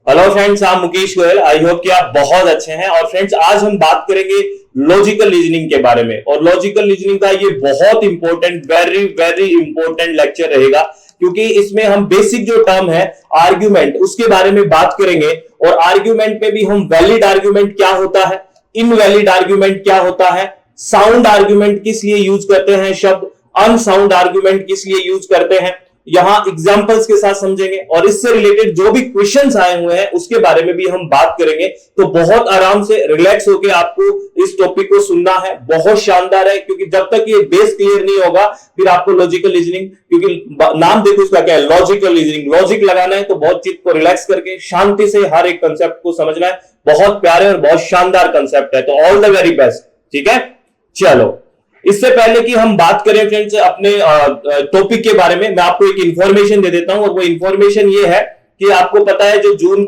Hello friends, I Mukesh Goyal. I hope कि आप बहुत अच्छे हैं। और फ्रेंड्स, आज हम बात करेंगे लॉजिकल रीजनिंग के बारे में। और लॉजिकल रीजनिंग का ये बहुत important, very very important lecture रहेगा, क्योंकि इसमें हम बेसिक जो टर्म है आर्ग्यूमेंट, उसके बारे में बात करेंगे। और आर्ग्यूमेंट में भी हम वैलिड आर्ग्यूमेंट क्या होता है, इनवैलिड आर्ग्यूमेंट क्या होता है, साउंड आर्ग्यूमेंट किस लिए यूज करते हैं शब्द, अनसाउंड आर्ग्यूमेंट किस लिए यूज करते हैं, यहां एग्जांपल्स के साथ समझेंगे। और इससे रिलेटेड जो भी क्वेश्चंस आए हुए हैं उसके बारे में भी हम बात करेंगे। तो बहुत आराम से रिलैक्स होकर आपको इस टॉपिक को सुनना है। बहुत शानदार है, क्योंकि जब तक ये बेस क्लियर नहीं होगा फिर आपको लॉजिकल रीजनिंग, क्योंकि नाम देखो इसका क्या है, लॉजिकल रीजनिंग, लॉजिक लगाना है। तो बहुत चित्त को रिलैक्स करके शांति से हर एक कंसेप्ट को समझना है। बहुत प्यारे और बहुत शानदार कंसेप्ट है। तो ऑल द वेरी बेस्ट। ठीक है, चलो इससे पहले कि हम बात करें फ्रेंड्स अपने टॉपिक के बारे में, मैं आपको एक इंफॉर्मेशन दे देता हूं। और वो इंफॉर्मेशन ये है कि आपको पता है जो जून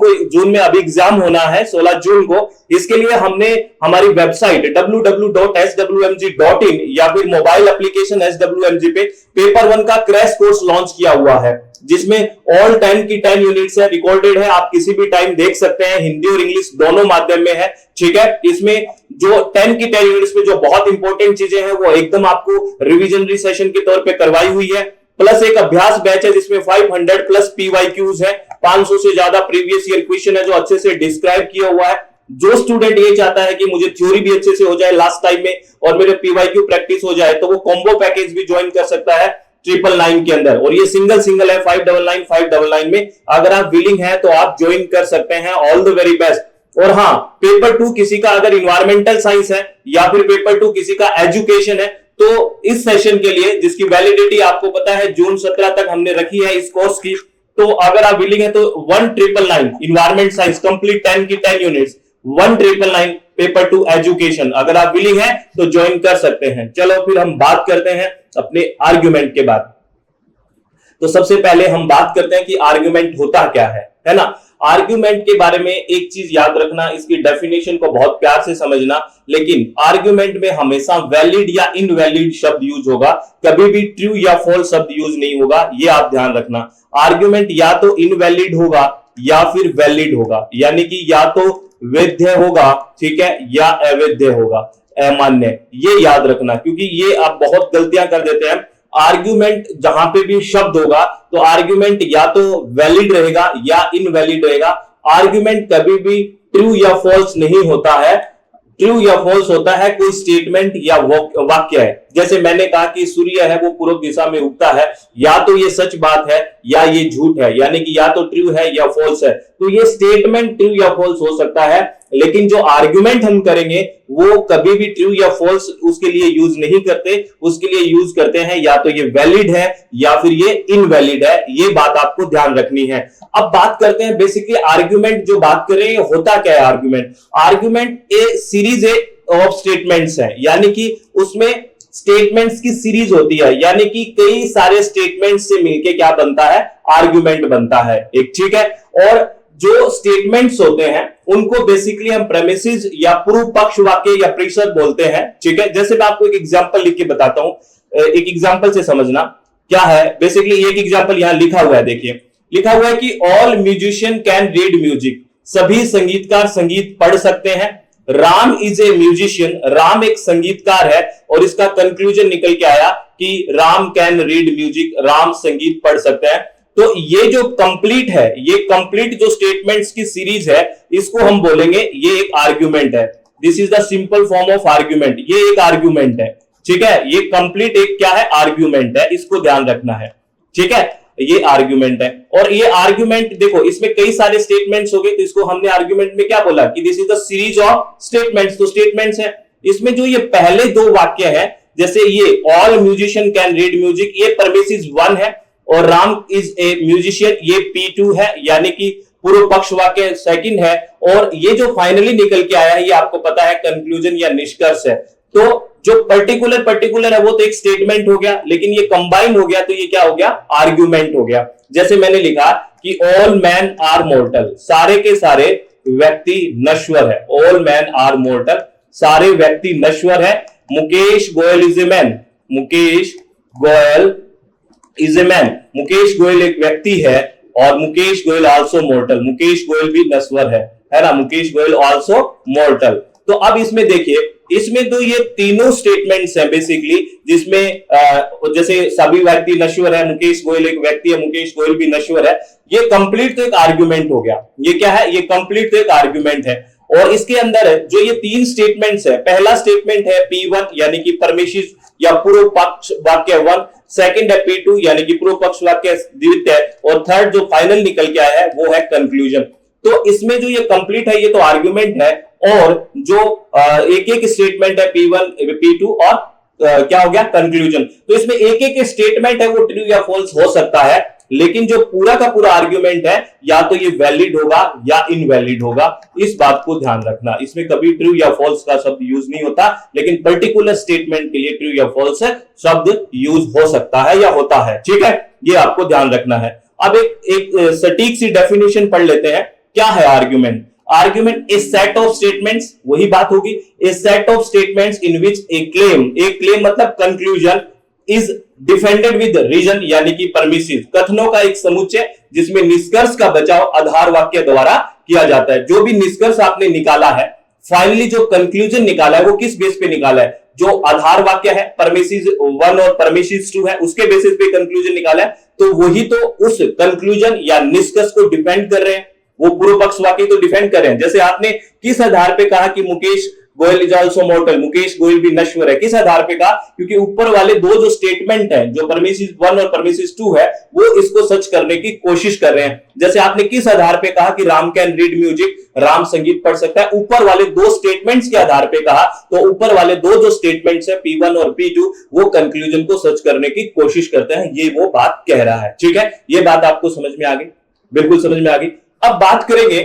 में अभी एग्जाम होना है 16 जून को, इसके लिए हमने हमारी वेबसाइट www.swmg.in या फिर मोबाइल एप्लीकेशन SWMG पे पेपर 1 का क्रैश कोर्स लॉन्च किया हुआ है, जिसमें ऑल 10 की 10 यूनिट्स है, रिकॉर्डेड है, आप किसी भी टाइम देख सकते हैं। हिंदी और इंग्लिश दोनों माध्यम में है। ठीक है, इसमें जो 10 की 10 यूनिट्स में जो बहुत इंपॉर्टेंट चीजें हैं वो एकदम आपको रिविजनरी सेशन के तौर पे करवाई हुई है। प्लस एक अभ्यास बैच है जिसमें 500 प्लस PYQs है, 500 से ज्यादा प्रीवियस ईयर क्वेश्चन है जो अच्छे से डिस्क्राइब किया हुआ है। जो स्टूडेंट ये चाहता है कि मुझे थ्योरी भी अच्छे से हो जाए लास्ट टाइम में और मेरे PYQ प्रैक्टिस हो जाए, तो वो कॉम्बो पैकेज भी ज्वाइन कर सकता है 999 के अंदर। और ये सिंगल है 599 में। अगर आप विलिंग है तो आप ज्वाइन कर सकते हैं। All the very best. और हाँ, पेपर 2 किसी का अगर इन्वायरमेंटल साइंस है या फिर पेपर 2 किसी का एजुकेशन है, तो इस सेशन के लिए जिसकी वैलिडिटी आपको पता है जून 17 तक हमने रखी है इस कोर्स की, तो अगर आप विलिंग है तो 1999 इन्वायरमेंट साइंस कंप्लीट 10 की 10 यूनिट्स, 1999 पेपर 2 एजुकेशन, अगर आप विलिंग है तो ज्वाइन कर सकते हैं। चलो फिर हम बात करते हैं अपने आर्ग्यूमेंट के बाद। तो सबसे पहले हम बात करते हैं कि आर्ग्यूमेंट होता क्या है ना। आर्ग्यूमेंट के बारे में एक चीज याद रखना, इसकी डेफिनेशन को बहुत प्यार से समझना। लेकिन आर्ग्यूमेंट में हमेशा वैलिड या इनवैलिड शब्द यूज होगा, कभी भी ट्रू या फॉल्स शब्द यूज नहीं होगा, ये आप ध्यान रखना। आर्ग्यूमेंट या तो इनवैलिड होगा या फिर वैलिड होगा, यानी कि या तो वैध होगा, ठीक है, या अवैध होगा, अमान्य। ये याद रखना, क्योंकि ये आप बहुत गलतियां कर देते हैं। आर्ग्यूमेंट जहां पे भी शब्द होगा तो आर्ग्यूमेंट या तो वैलिड रहेगा या इनवैलिड रहेगा। आर्ग्यूमेंट कभी भी ट्रू या फॉल्स नहीं होता है। ट्रू या फॉल्स होता है कोई स्टेटमेंट या वाक्य है। जैसे मैंने कहा कि सूर्य है वो पूर्व दिशा में उगता है, या तो ये सच बात है या ये झूठ है, यानी कि या तो ट्रू है या फॉल्स है। तो ये स्टेटमेंट ट्रू या फॉल्स हो सकता है, लेकिन जो आर्ग्यूमेंट हम करेंगे वो कभी भी ट्रू या फॉल्स उसके लिए यूज नहीं करते। उसके लिए यूज करते हैं या तो ये वैलिड है या फिर ये इनवैलिड है। ये बात आपको ध्यान रखनी है। अब बात करते हैं बेसिकली आर्ग्यूमेंट जो बात कर रहे हैं होता क्या है। Argument A series of statements है, यानी कि उसमें स्टेटमेंट्स की सीरीज होती है, यानी कि कई सारे स्टेटमेंट्स से मिलके क्या बनता है, आर्ग्यूमेंट बनता है एक। ठीक है, और जो स्टेटमेंट्स होते हैं उनको बेसिकली हम प्रेमिसेस या पूर्व पक्ष वाक्य या प्रीसर बोलते हैं। ठीक है, जैसे मैं आपको एक एग्जांपल लिख के बताता हूं, एक एग्जांपल से समझना क्या है। बेसिकली एक एग्जांपल यहां लिखा हुआ है, देखिए लिखा हुआ है कि all musician can read music, सभी संगीतकार संगीत पढ़ सकते हैं। Ram is a musician, Ram एक संगीतकार है। और इसका कंक्लूजन निकल के आया कि Ram can read music, Ram संगीत पढ़ सकते हैं। तो ये जो कंप्लीट है, ये कंप्लीट जो स्टेटमेंट्स की सीरीज है, इसको हम बोलेंगे ये एक आर्ग्यूमेंट है। This is the simple form of argument. ये एक आर्ग्यूमेंट है, ठीक है, ये कंप्लीट एक क्या है, आर्ग्यूमेंट है, इसको ध्यान रखना है। ठीक है, ये आर्ग्यूमेंट है। और ये आर्ग्यूमेंट देखो इसमें कई सारे स्टेटमेंट्स हो गए, तो इसको हमने आर्ग्यूमेंट में क्या बोला कि this is the series of statements. तो स्टेटमेंट्स है, इसमें जो ये पहले दो वाक्य है, जैसे ये all musician can read music, ये प्रेमिस 1 है, और राम इज ए म्यूजिशियन ये P2 है, यानी कि पूर्व पक्ष वाक्य सेकंड है। और ये जो फाइनली निकल के आया है ये आपको पता है कंक्लूजन या निष्कर्ष है। तो जो पर्टिकुलर है वो तो एक स्टेटमेंट हो गया, लेकिन ये कंबाइन हो गया तो ये क्या हो गया, आर्ग्यूमेंट हो गया। जैसे मैंने लिखा कि ऑल मैन आर मोर्टल, सारे के सारे व्यक्ति नश्वर है। ऑल मैन आर मोर्टल, सारे व्यक्ति नश्वर है। Mukesh Goyal is a man, Mukesh Goyal is a man, Mukesh Goyal एक व्यक्ति है। और मुकेश गोयल आल्सो मॉर्टल, मुकेश गोयल भी नश्वर है ना, मुकेश गोयल आल्सो मॉर्टल। तो अब इसमें देखिए, इसमें तो ये तीनों स्टेटमेंट्स हैं बेसिकली, जिसमें जैसे सभी व्यक्ति नश्वर है, मुकेश गोयल एक व्यक्ति है, मुकेश गोयल भी नश्वर है, ये कंप्लीट तो एक आर्गुमेंट हो गया। ये क्या है, ये कंप्लीट तो एक आर्गुमेंट है। और इसके अंदर जो ये तीन स्टेटमेंट्स है, पहला स्टेटमेंट है P1 यानी कि परमेशिज या पूर्व पक्ष वाक्य 1, सेकंड है P2 यानी कि पूर्व पक्ष वाक्य द्वितीय, और थर्ड जो फाइनल निकल के आया है वो है कंक्लूजन। तो इसमें जो ये कंप्लीट है ये तो आर्गुमेंट है, और जो एक एक स्टेटमेंट है P1 P2 और क्या हो गया कंक्लूजन। तो इसमें एक एक स्टेटमेंट है वो ट्रू या फॉल्स हो सकता है, लेकिन जो पूरा का पूरा आर्गुमेंट है या तो ये वैलिड होगा या इनवैलिड होगा। इस बात को ध्यान रखना, इसमें कभी ट्रू या फॉल्स का शब्द यूज नहीं होता, लेकिन पर्टिकुलर स्टेटमेंट के लिए ट्रू या फॉल्स शब्द यूज हो सकता है या होता है। ठीक है, ये आपको ध्यान रखना है। अब एक सटीक सी डेफिनेशन पढ़ लेते हैं। क्या है argument? Argument a set of statements, वही बात होगी, a set of statements in which a claim मतलब conclusion is defended with reason यानी कि परमिसिव, कथनों का एक समुच्चय जिसमें निष्कर्ष का बचाव आधार वाक्य द्वारा किया जाता है। जो भी निष्कर्ष आपने निकाला है, फाइनली जो कंक्लूजन निकाला है वो किस बेस पे निकाला है? जो आधार वाक्य है परमिसिव 1 और परमिसिव 2 है, उसके बेसिस पे कंक्लूजन निकाला है, तो वही तो उस कंक्लूजन या निष्कर्ष को डिफेंड कर रहे हैं, वो पूर्व पक्ष वाक्य तो डिफेंड कर रहे हैं। जैसे आपने किस आधार पे कहा कि मुकेश गोयल इज आल्सो मॉर्टल, मुकेश गोयल भी नश्वर है, किस आधार पे कहा? क्योंकि ऊपर वाले दो जो स्टेटमेंट हैं, जो परमिसिव 1 और परमिसिव 2 है, वो इसको सच करने की कोशिश कर रहे हैं। जैसे आपने किस आधार पे कहा कि Ram can read music, Ram संगीत पढ़ सकता है, ऊपर वाले दो स्टेटमेंट्स के आधार पे कहा, तो ऊपर वाले दो जो स्टेटमेंट्स है P1 और P2 वो कंक्लूजन को सच करने की कोशिश करते हैं, ये वो बात कह रहा है। ठीक है, ये बात आपको समझ में आ गई? बिल्कुल समझ में आ गई। अब बात करेंगे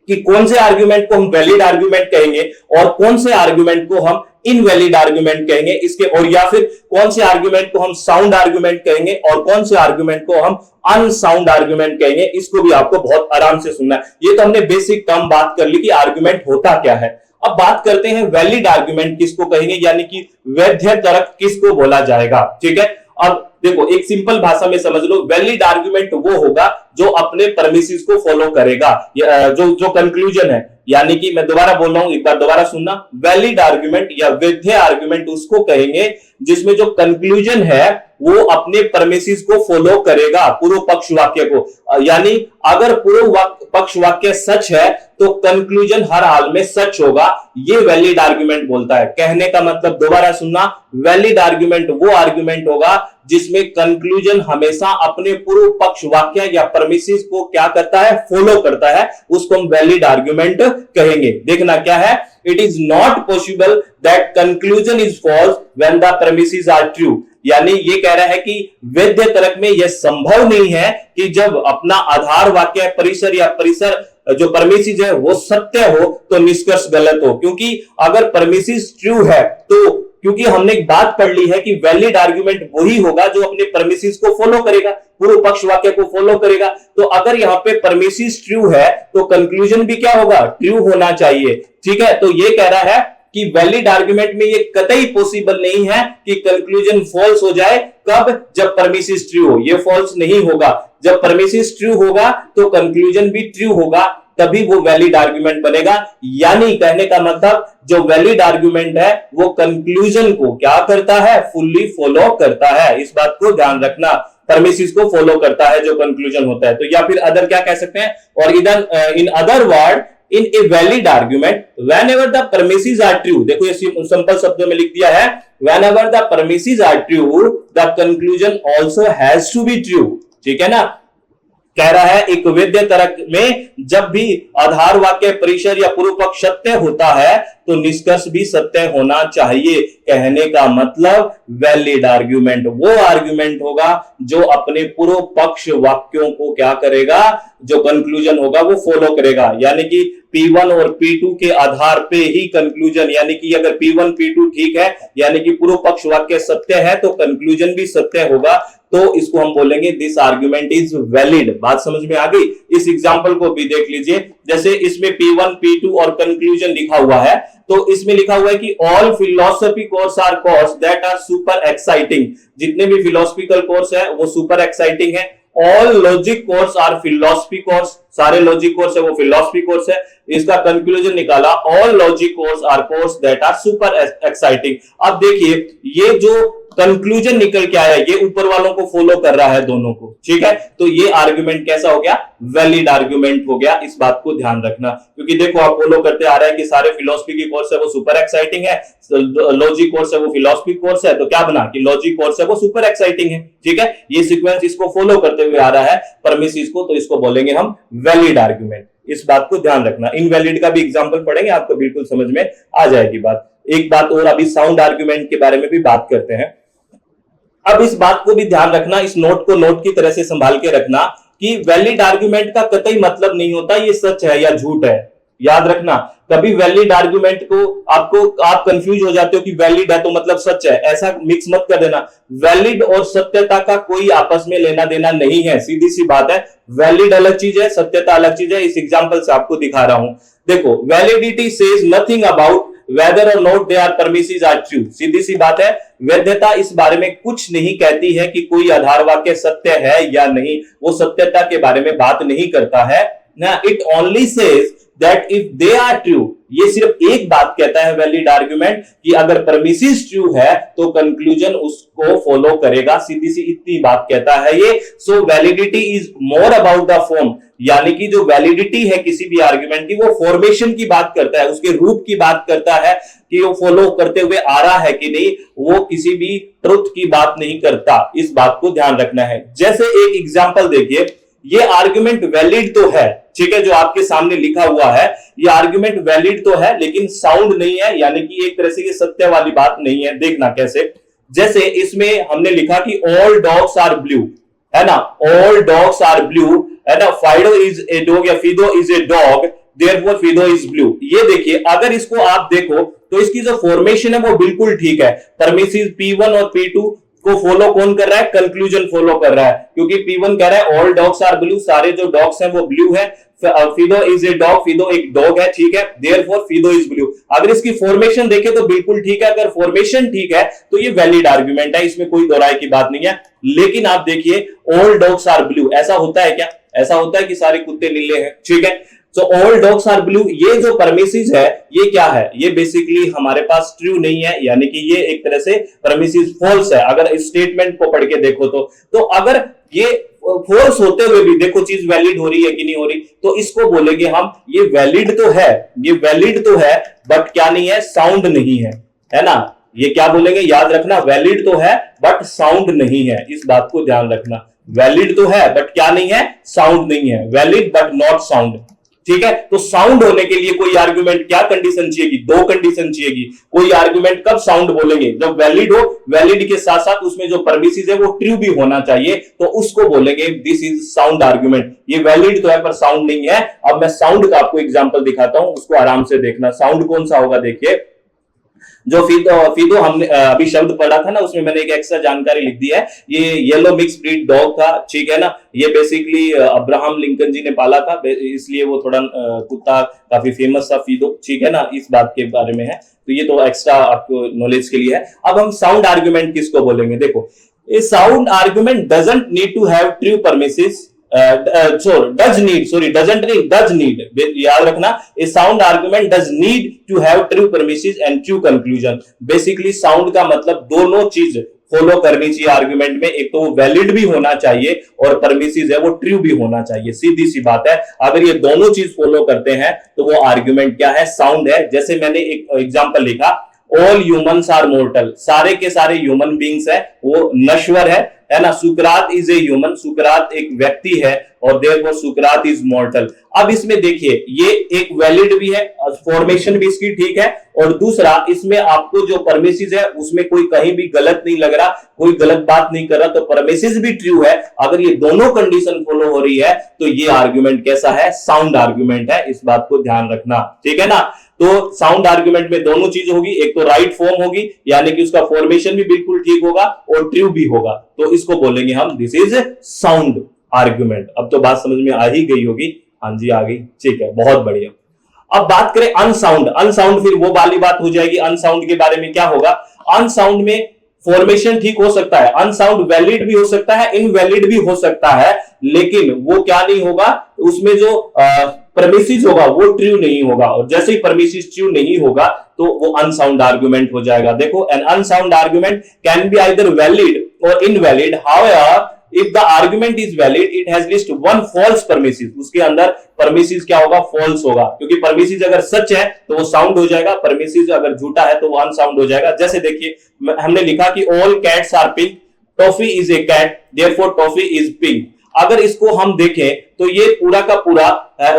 कि कौन से आर्गुमेंट को हम वैलिड आर्गुमेंट कहेंगे और कौन से आर्गुमेंट को हम इनवैलिड आर्गुमेंट कहेंगे इसके, और या फिर कौन से आर्गुमेंट को हम साउंड आर्गुमेंट कहेंगे और कौन से आर्गुमेंट को हम अनसाउंड आर्गुमेंट कहेंगे। इसको भी आपको बहुत आराम से सुनना है। ये तो हमने बेसिक टर्म बात कर ली कि आर्गुमेंट होता क्या है। अब बात करते हैं वैलिड आर्गुमेंट किसको कहेंगे, यानी कि वैध तर्क किसको बोला जाएगा। ठीक है, अब देखो एक सिंपल भाषा में समझ लो, वैलिड आर्गुमेंट वो होगा जो अपने परमिसिस को फॉलो करेगा, जो कंक्लूजन है, यानी कि मैं दोबारा बोल रहा हूं, एक बार दोबारा सुनना, वैलिड आर्गुमेंट या वैध आर्गुमेंट उसको कहेंगे जिसमें जो कंक्लूजन है वो अपने परमिसिस को फॉलो करेगा, पूर्व पक्ष वाक्य को। यानी अगर पूर्व पक्ष वाक्य सच है तो कंक्लूजन हर हाल में सच होगा, ये वैलिड आर्गुमेंट बोलता है। कहने का मतलब, दोबारा सुनना, वैलिड आर्गुमेंट वो आर्गुमेंट होगा जिसमें कंक्लूजन हमेशा अपने पूर्व पक्ष वाक्य या परमिसिस को क्या करता है, फॉलो करता है, उसको हम वैलिड आर्गुमेंट कहेंगे। देखना क्या है, it is not possible that conclusion is false when the premises are true, यानी ये कह रहा है कि वैध तर्क में यह संभव नहीं है कि जब अपना आधार वाक्य परिसर या परिसर जो परमिसिस है वो सत्य हो तो निष्कर्ष गलत हो। क्योंकि अगर परमिसिस ट्रू है तो, क्योंकि हमने एक बात पढ़ ली है कि वैलिड आर्गुमेंट वही होगा जो अपने परमिसिस को फॉलो करेगा, पूर्व पक्ष वाक्य को फॉलो करेगा। तो अगर यहाँ पे परमिसिस ट्रू है तो कंक्लूजन भी क्या होगा, ट्रू होना चाहिए। ठीक है, तो ये कह रहा है कि वैलिड आर्गुमेंट में ये कतई पॉसिबल नहीं है कि कंक्लूजन फॉल्स हो जाए। कब? जब परमिसिस ट्रू हो। ये फॉल्स नहीं होगा। जब परमिसिस ट्रू होगा तो कंक्लूजन भी ट्रू होगा, तभी वो वैलिड आर्गुमेंट बनेगा। यानी कहने का मतलब जो वैलिड आर्गुमेंट है वो कंक्लूजन को क्या करता है, फुल्ली फॉलो करता है। इस बात को ध्यान रखना, परमिसिस को फॉलो करता है जो कंक्लूजन होता है। तो या फिर अदर क्या कह सकते हैं, और इधर in other word in a valid argument whenever the premises are true, देखो ये सिंपल शब्दों में लिख दिया है, whenever the premises are true the conclusion also has to be true। ठीक है ना, कह रहा है एक वैध तर्क में जब भी आधार वाक्य परिसर या पूर्व पक्ष सत्य होता है तो निष्कर्ष भी सत्य होना चाहिए। कहने का मतलब वैलिड आर्गुमेंट वो आर्गुमेंट होगा जो अपने पूर्व पक्ष वाक्यों को क्या करेगा, जो कंक्लूजन होगा वो फॉलो करेगा। यानी कि P1 और P2 के आधार पे ही कंक्लूजन, यानी कि अगर P1 P2 ठीक है यानी कि पूर्व पक्ष वाक्य सत्य है तो कंक्लूजन भी सत्य होगा, तो इसको हम बोलेंगे दिस आर्गुमेंट इज वैलिड। बात समझ में आ गई? इस एग्जांपल को भी देख लीजिए, जैसे इसमें P1 P2 और कंक्लूजन लिखा हुआ है, तो इसमें लिखा हुआ है कि all philosophy course are course that are super exciting. जितने भी फिलोसफिकल कोर्स है वो सुपर एक्साइटिंग है। All logic course are philosophy course, सारे लॉजिक कोर्स है वो फिलॉसफी कोर्स है। इसका कंक्लूजन निकाला, all logic course are course that are super exciting. अब देखिए ये जो कंक्लूजन निकल के आया ये ऊपर वालों को फॉलो कर रहा है दोनों को, ठीक है। तो ये आर्गुमेंट कैसा हो गया, वैलिड आर्गुमेंट हो गया। इस बात को ध्यान रखना, क्योंकि देखो आप फॉलो करते आ रहे हैं कि सारे फिलॉसफी की कोर्स है वो सुपर एक्साइटिंग है, लॉजिक कोर्स है वो फिलॉसफी कोर्स है, तो क्या बना कि लॉजिक कोर्स है वो सुपर एक्साइटिंग है, ठीक है। ये सीक्वेंस इसको फॉलो करते हुए आ रहा है परमिसिस को, तो इसको बोलेंगे हम वैलिड आर्गुमेंट। इस बात को ध्यान रखना। इनवैलिड का भी एग्जांपल पढ़ेंगे, आपको बिल्कुल समझ में आ जाएगी बात। एक बात और, अभी साउंड आर्गुमेंट के बारे में भी बात करते हैं। अब इस बात को भी ध्यान रखना, इस नोट को नोट की तरह से संभाल के रखना कि वैलिड आर्गुमेंट का कतई मतलब नहीं होता ये सच है या झूठ है। याद रखना, कभी वैलिड आर्गुमेंट को आप कंफ्यूज हो जाते हो कि वैलिड है तो मतलब सच है, ऐसा मिक्स मत कर देना। वैलिड और सत्यता का कोई आपस में लेना देना नहीं है, सीधी सी बात है। वैलिड अलग चीज है, सत्यता अलग चीज है। इस एग्जांपल से आपको दिखा रहा हूं, देखो validity says nothing about whether or not their premises are true। सीधी सी बात है, वैधता इस बारे में कुछ नहीं कहती है कि कोई आधार वाक्य सत्य है या नहीं, वो सत्यता के बारे में बात नहीं करता है ना। It only says that if they are true, ये सिर्फ एक बात कहता है वैलिड आर्गुमेंट कि अगर परमिसिस ट्रू है तो कंक्लूजन उसको फॉलो करेगा, सीधी सी इतनी बात कहता है ये। So validity is more about the form, यानी कि जो वैलिडिटी है किसी भी आर्गुमेंट की वो फॉर्मेशन की बात करता है, उसके रूप की बात करता है कि वो फॉलो करते हुए आ रहा है कि नहीं, वो किसी भी ट्रुथ की बात नहीं करता। इस बात को ध्यान रखना है। जैसे एक एग्जांपल देखिए, ये आर्गुमेंट वैलिड तो है, ठीक है, जो आपके सामने लिखा हुआ है ये आर्गुमेंट वैलिड तो है लेकिन साउंड नहीं है, यानी कि एक तरह से ये सत्य वाली बात नहीं है। देखना कैसे, जैसे इसमें हमने लिखा कि ऑल डॉग्स आर ब्लू, है ना, ऑल डॉग्स आर ब्लू, है ना, फाइडो इज ए डॉग या Fido is a dog, therefore Fido is blue. ये देखिए, अगर इसको आप देखो तो इसकी जो फॉर्मेशन है वो बिल्कुल ठीक है। परमिसिस P1 और P2 को फॉलो कौन कर रहा है, कंक्लूजन फॉलो कर रहा है, क्योंकि P1 कह रहा है ऑल डॉग्स आर ब्लू, सारे जो डॉग्स हैं वो ब्लू है। फिदो इज ए डॉग, फिदो एक डॉग है, ठीक है, देयरफॉर फिदो इज ब्लू। अगर इसकी फॉर्मेशन देखें तो बिल्कुल ठीक है, अगर फॉर्मेशन ठीक है तो ये वैलिड आर्गुमेंट है, इसमें कोई दोहराई की बात नहीं है। लेकिन आप देखिए ऑल डॉग्स आर ब्लू, ऐसा होता है क्या, ऐसा होता है कि सारे कुत्ते नीले हैं, ठीक है। So all dogs are blue, ये जो परमिसिस है ये क्या है, ये बेसिकली हमारे पास ट्रू नहीं है, यानी कि ये एक तरह से परमिसिस फॉल्स है। अगर इस स्टेटमेंट को पढ़ के देखो तो अगर ये फोर्स होते हुए भी देखो चीज वैलिड हो रही है कि नहीं हो रही, तो इसको बोलेंगे हम ये वैलिड तो है, ये वैलिड तो है बट क्या नहीं है, साउंड नहीं है, है ना। ये क्या बोलेंगे, याद रखना, वैलिड तो है बट साउंड नहीं है। इस बात को ध्यान रखना, वैलिड तो है बट क्या नहीं है, साउंड नहीं है, वैलिड बट नॉट साउंड, ठीक है। तो साउंड होने के लिए कोई आर्गुमेंट क्या कंडीशन चाहिएगी, दो कंडीशन चाहिएगी। कोई आर्गुमेंट कब साउंड बोलेंगे, जब वैलिड हो, वैलिड के साथ साथ उसमें जो परमिसिस है वो ट्रू भी होना चाहिए, तो उसको बोलेंगे दिस इज साउंड आर्गुमेंट। ये वैलिड तो है पर साउंड नहीं है। अब मैं साउंड का आपको एग्जांपल दिखाता हूं, उसको आराम से देखना। साउंड कौन सा होगा, देखिए जो फिदो हमने अभी शब्द पढ़ा था ना, उसमें मैंने एक एक्स्ट्रा जानकारी लिख दी है। ये येलो मिक्स ब्रीड डॉग था, ठीक है ना। ये बेसिकली अब्राहम लिंकन जी ने पाला था, इसलिए वो थोड़ा कुत्ता काफी फेमस था फिदो, ठीक है ना। इस बात के बारे में है, तो ये तो एक्स्ट्रा आपको नॉलेज के लिए है। अब हम साउंड आर्गुमेंट किसको बोलेंगे, देखो a sound argument doesn't need to have true premises, does need, याद रखना, a sound argument does need to have true premises and true conclusion। Basically sound का मतलब दोनों चीज फॉलो करनी चाहिए आर्गुमेंट में, एक तो वो वैलिड भी होना चाहिए और परमिसिस है वो ट्रू भी होना चाहिए, सीधी सी बात है। अगर ये दोनों चीज फॉलो करते हैं तो वो आर्गुमेंट क्या है, साउंड है। जैसे मैंने एक एग्जांपल लिखा, ऑल ह्यूमंस आर मोर्टल, सारे के सारे ह्यूमन बींग्स है वो नश्वर है ना। सुकरात इज ए ह्यूमन, सुकरात एक व्यक्ति है और देयरफॉर सुकरात इज मॉर्टल। अब इसमें देखिए ये एक वैलिड भी है, फॉर्मेशन भी इसकी ठीक है, और दूसरा इसमें आपको जो परमिसिस है उसमें कोई कहीं भी गलत नहीं लग रहा, कोई गलत बात नहीं कर रहा, तो परमिसिस भी ट्रू है। अगर ये दोनों कंडीशन फॉलो हो रही है तो ये आर्गुमेंट कैसा है, साउंड आर्गुमेंट है। इस बात को ध्यान रखना, ठीक है ना। तो साउंड आर्गुमेंट में दोनों चीज होगी, एक तो राइट फॉर्म होगी यानी कि उसका फॉर्मेशन भी बिल्कुल ठीक होगा और ट्रू भी होगा, तो इसको बोलेंगे हम दिस इज साउंड आर्गुमेंट। अब तो बात समझ में आ ही गई होगी, हाँ जी आ गई, ठीक है, बहुत बढ़िया। अब बात करें अनसाउंड, अनसाउंड फिर वो वाली बात हो जाएगी। अनसाउंड के बारे में क्या होगा, अनसाउंड में फॉर्मेशन ठीक हो सकता है, अनसाउंड वैलिड भी हो सकता है, इनवैलिड भी हो सकता है, लेकिन वो क्या नहीं होगा, उसमें जो परमिसिस होगा वो ट्रू नहीं होगा, और जैसे ही परमिसिस ट्रू नहीं होगा तो वो अनसाउंड आर्गुमेंट हो जाएगा। देखो, an unsound argument can be either valid or invalid, however if the argument is valid it has at least one false premises, उसके अंदर परमिसिस क्या होगा, फॉल्स होगा, क्योंकि परमिसिस अगर सच है तो वो साउंड हो जाएगा, परमिसिस अगर झूठा है तो वो अनसाउंड हो जाएगा। जैसे देखिए हमने लिखा कि all cats are pink, toffee is a cat, therefore toffee is pink. अगर इसको हम देखें तो ये पूरा का पूरा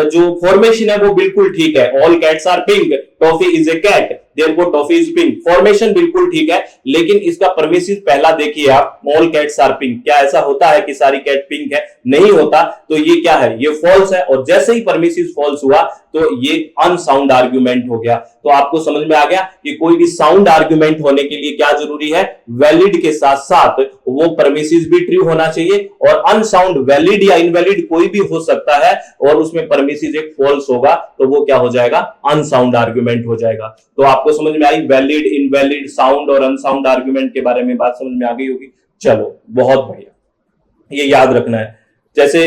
जो फॉर्मेशन है वो बिल्कुल ठीक है, all cats are pink, toffee is a cat, therefore toffee is pink, formation बिल्कुल ठीक है, लेकिन इसका परमिसिस पहला देखिए आप, ऑल कैट्स आर पिंक, क्या ऐसा होता है कि सारी कैट पिंक है? नहीं होता, तो ये क्या है, ये फॉल्स है, और जैसे ही परमिसिस फॉल्स हुआ तो ये अनसाउंड आर्गुमेंट हो गया। तो आपको समझ में आ गया कि कोई भी साउंड आर्गुमेंट होने के लिए क्या जरूरी है, वैलिड के साथ साथ वो परमिसिस भी ट्रू होना चाहिए, और अनसाउंड वैलिड या इनवैलिड कोई भी हो सकता है और उसमें परमिसिस एक फॉल्स होगा तो वो क्या हो जाएगा, अनसाउंड आर्गुमेंट हो जाएगा। तो आपको समझ में आई वैलिड, इनवैलिड, साउंड और अनसाउंड आर्गुमेंट के बारे में बात समझ में आ गई होगी। चलो बहुत बढ़िया, ये याद रखना है। जैसे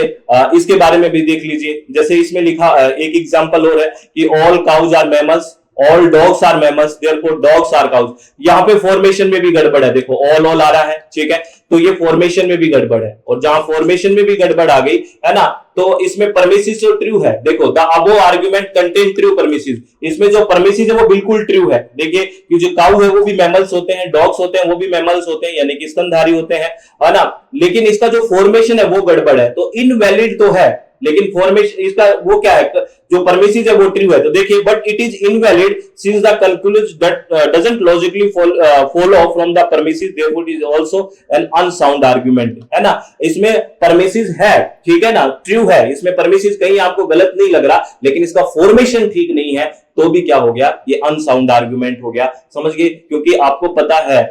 इसके बारे में भी देख लीजिए, जैसे इसमें लिखा एक एग्जांपल और है कि all cows are mammals, all dogs are mammals, therefore dogs are cows. यहाँ पे फॉर्मेशन में भी गड़बड़ है, देखो ऑल आ रहा है, ठीक है, तो ये फॉर्मेशन में भी गड़बड़ है, और जहां फॉर्मेशन में भी गड़बड़ आ गई है ना, तो इसमें परमिसिस जो ट्रू है, देखो the above argument contain true premises, इसमें जो परमिसिस है वो बिल्कुल ट्रू है। देखिए कि जो काउ है वो भी मैमल्स होते हैं, डॉग्स होते हैं वो भी मैमल्स होते हैं, यानी कि स्तनधारी होते हैं, है ना, लेकिन इसका जो फॉर्मेशन है वो गड़बड़ है, तो इनवैलिड तो है, लेकिन फॉर्मेशन इसका वो क्या है, जो परमिसिस है वो ट्रू है। तो देखिए but it is invalid since the conclusion doesn't logically follow from the premises, therefore it is also an unsound argument, है ना। इसमें परमिसिस है, ठीक है ना, ट्रू है, इसमें परमिसिस कहीं आपको गलत नहीं लग रहा, लेकिन इसका फॉर्मेशन ठीक नहीं है, तो भी क्या हो गया, ये अनसाउंड आर्गुमेंट हो गया। समझ गए, क्योंकि आपको पता है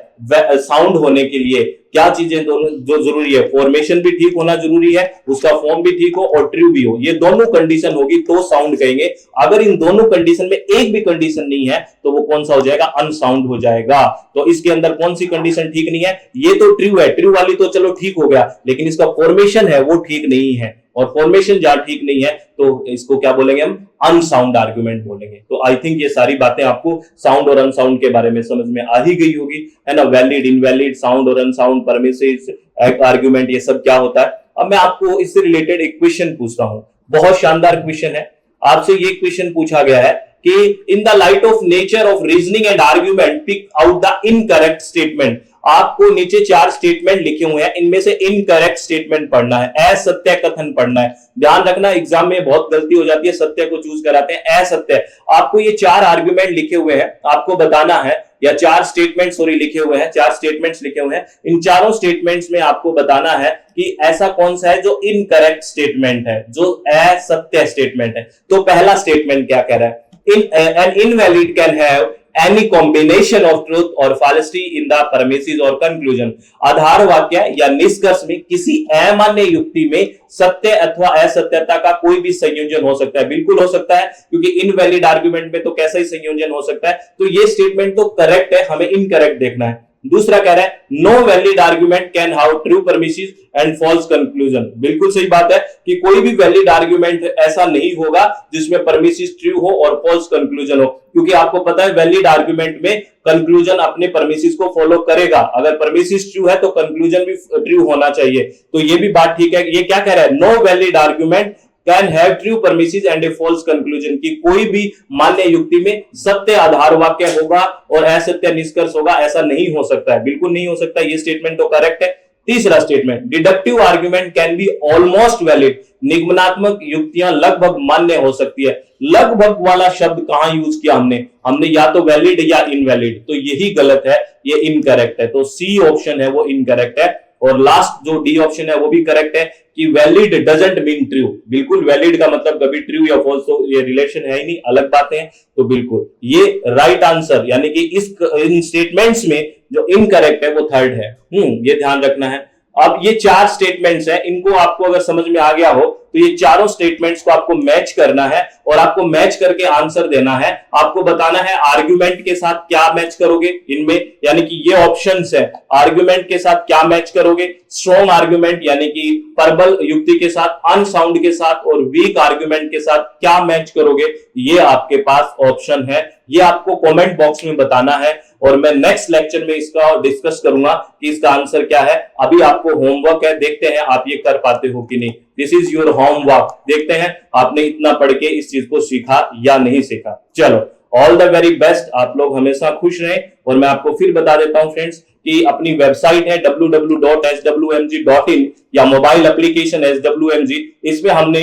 साउंड होने के लिए क्या चीजें दोनों जो जरूरी है, फॉर्मेशन भी ठीक होना जरूरी है, उसका फॉर्म भी ठीक हो और ट्रू भी हो, ये दोनों कंडीशन होगी तो साउंड कहेंगे। अगर इन दोनों कंडीशन में एक भी कंडीशन नहीं है तो वो कौन सा हो जाएगा, अनसाउंड हो जाएगा। तो इसके अंदर कौन सी कंडीशन ठीक नहीं है, ये तो ट्रू है, ट्रू वाली तो चलो ठीक हो गया, लेकिन इसका फॉर्मेशन है वो ठीक नहीं है, और फॉर्मेशन जहां ठीक नहीं है तो इसको क्या बोलेंगे हम, अनसाउंड आर्गुमेंट बोलेंगे। तो आई थिंक ये सारी बातें आपको साउंड और अनसाउंड के बारे में समझ में आ ही गई होगी, है ना, वैलिड, इनवैलिड, साउंड और अनसाउंड, परमिसिस, आर्गुमेंट, ये सब क्या होता है। अब मैं आपको इससे रिलेटेड एक क्वेश्चन पूछता हूं, बहुत शानदार क्वेश्चन है। आपसे ये क्वेश्चन पूछा गया है कि in the light of nature of reasoning and argument pick out the incorrect statement. आपको नीचे 4 स्टेटमेंट लिखे हुए हैं, इनमें से इनकरेक्ट स्टेटमेंट पढ़ना है, असत्य कथन पढ़ना है। ध्यान रखना एग्जाम में बहुत गलती हो जाती है, सत्य को चूज कराते हैं, असत्य। आपको ये 4 आर्ग्यूमेंट लिखे हुए हैं, आपको बताना है, या 4 स्टेटमेंट सॉरी लिखे हुए हैं, 4 स्टेटमेंट्स लिखे हुए हैं, इन चारों स्टेटमेंट्स में आपको बताना है कि ऐसा कौन सा है जो इनकरेक्ट स्टेटमेंट है, जो असत्य स्टेटमेंट है। तो पहला स्टेटमेंट क्या कह रहा है, an invalid can have any combination of truth or falsity in the premises or conclusion। आधार वाक्य या निष्कर्ष में किसी अमान्य युक्ति में सत्य अथवा असत्यता का कोई भी संयोजन हो सकता है। बिल्कुल हो सकता है, क्योंकि इनवैलिड आर्गुमेंट में तो कैसा ही संयोजन हो सकता है। तो ये स्टेटमेंट तो करेक्ट है, हमें इनकरेक्ट देखना है। दूसरा कह रहा है no valid argument can have true premises and false conclusion. बिल्कुल सही बात है कि कोई भी वैलिड आर्गुमेंट ऐसा नहीं होगा जिसमें परमिसिस ट्रू हो और फॉल्स कंक्लूजन हो, क्योंकि आपको पता है वैलिड आर्गुमेंट में कंक्लूजन अपने परमिसिस को फॉलो करेगा। अगर परमिसिस ट्रू है तो कंक्लूजन भी ट्रू होना चाहिए। तो ये भी बात ठीक है। ये क्या कह रहा है, no valid argument can have true premises and a false conclusion, कि कोई भी मान्य युक्ति में सत्य आधार वाक्य होगा और असत्य निष्कर्ष होगा, ऐसा नहीं हो सकता है, बिल्कुल नहीं हो सकता। ये स्टेटमेंट तो करेक्ट है। तीसरा statement, deductive argument can be almost valid, निगमनात्मक युक्तियां लगभग मान्य हो सकती है। लगभग वाला शब्द कहां यूज किया हमने या तो वैलिड या इनवैलिड, तो यही गलत है, ये इनकरेक्ट है। तो सी ऑप्शन है वो इनकरेक्ट है। और लास्ट जो डी ऑप्शन है वो भी करेक्ट है कि वैलिड डजंट मीन ट्रू। बिल्कुल वैलिड का मतलब कभी ट्रू या फॉल्स, तो ये रिलेशन है ही नहीं, अलग बातें हैं। तो बिल्कुल ये राइट आंसर, यानी कि इन स्टेटमेंट्स में जो इनकरेक्ट है वो थर्ड है। ये ध्यान रखना है। अब ये 4 स्टेटमेंट्स हैं, इनको आपको अगर समझ में आ गया हो तो ये चारों स्टेटमेंट्स को आपको मैच करना है और आपको मैच करके आंसर देना है। आपको बताना है आर्ग्यूमेंट के साथ क्या मैच करोगे इनमें, यानी कि ये ऑप्शंस है, आर्ग्यूमेंट के साथ क्या मैच करोगे, स्ट्रॉन्ग आर्ग्यूमेंट यानी कि प्रबल युक्ति के साथ, अनसाउंड के साथ और वीक आर्ग्यूमेंट के साथ क्या मैच करोगे, ये आपके पास ऑप्शन है। ये आपको कमेंट बॉक्स में बताना है और मैं नेक्स्ट लेक्चर में इसका डिस्कस करूंगा कि इसका आंसर क्या है। अभी आपको होमवर्क है, देखते हैं आप ये कर पाते हो कि नहीं। दिस इज योर होमवर्क, देखते हैं आपने इतना पढ़ के इस चीज को सीखा या नहीं सीखा। चलो, ऑल द वेरी बेस्ट, आप लोग हमेशा खुश रहें। और मैं आपको फिर बता देता हूं फ्रेंड्स कि अपनी वेबसाइट है www.swmg.in या मोबाइल एप्लीकेशन SWMG, इसमें हमने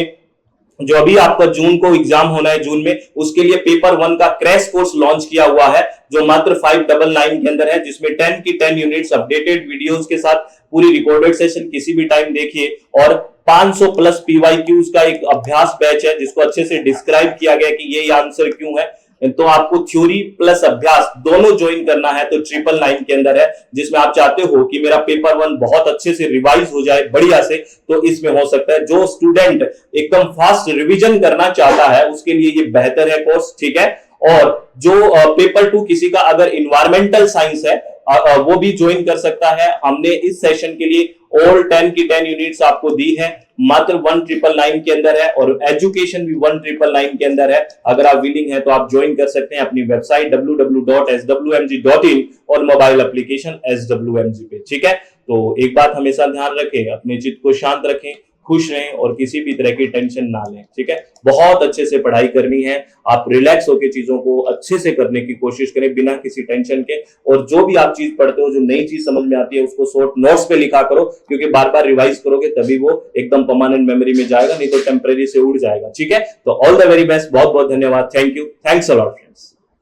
जो अभी आपका जून को एग्जाम होना है जून में, उसके लिए पेपर 1 का क्रैश कोर्स लॉन्च किया हुआ है जो मात्र 599 के अंदर है, जिसमें 10 की 10 यूनिट्स अपडेटेड वीडियोस के साथ पूरी रिकॉर्डेड सेशन किसी भी टाइम देखिए। और 500 प्लस PYQs का एक अभ्यास बैच है जिसको अच्छे से डिस्क्राइब किया गया कि ये आंसर क्यों है। तो आपको थ्योरी प्लस अभ्यास दोनों ज्वाइन करना है तो 999 के अंदर है, जिसमें आप चाहते हो कि मेरा पेपर 1 बहुत अच्छे से रिवाइज हो जाए बढ़िया से, तो इसमें हो सकता है। जो स्टूडेंट एकदम फास्ट रिवीजन करना चाहता है उसके लिए ये बेहतर है कोर्स, ठीक है। और जो पेपर 2 किसी का अगर इन्वायरमेंटल साइंस है वो भी ज्वाइन कर सकता है। हमने इस सेशन के लिए ऑल 10 की 10 यूनिट्स आपको दी है, मात्र 1999 के अंदर है और एजुकेशन भी 1999 के अंदर है। अगर आप विलिंग है तो आप ज्वाइन कर सकते हैं अपनी वेबसाइट www.swmg.in और मोबाइल एप्लीकेशन SWMG पे, ठीक है। तो एक बात हमेशा ध्यान रखें, अपने चित्त को शांत रखें, खुश रहें और किसी भी तरह की टेंशन ना लें, ठीक है। बहुत अच्छे से पढ़ाई करनी है, आप रिलैक्स होकर चीजों को अच्छे से करने की कोशिश करें बिना किसी टेंशन के। और जो भी आप चीज पढ़ते हो, जो नई चीज समझ में आती है, उसको शॉर्ट नोट्स पे लिखा करो, क्योंकि बार बार रिवाइज करोगे तभी वो एकदम परमानेंट मेमोरी में जाएगा, नहीं तो टेम्परेरी से उड़ जाएगा, ठीक है। तो ऑल द वेरी बेस्ट, बहुत बहुत धन्यवाद, thank you, thanks a lot friends.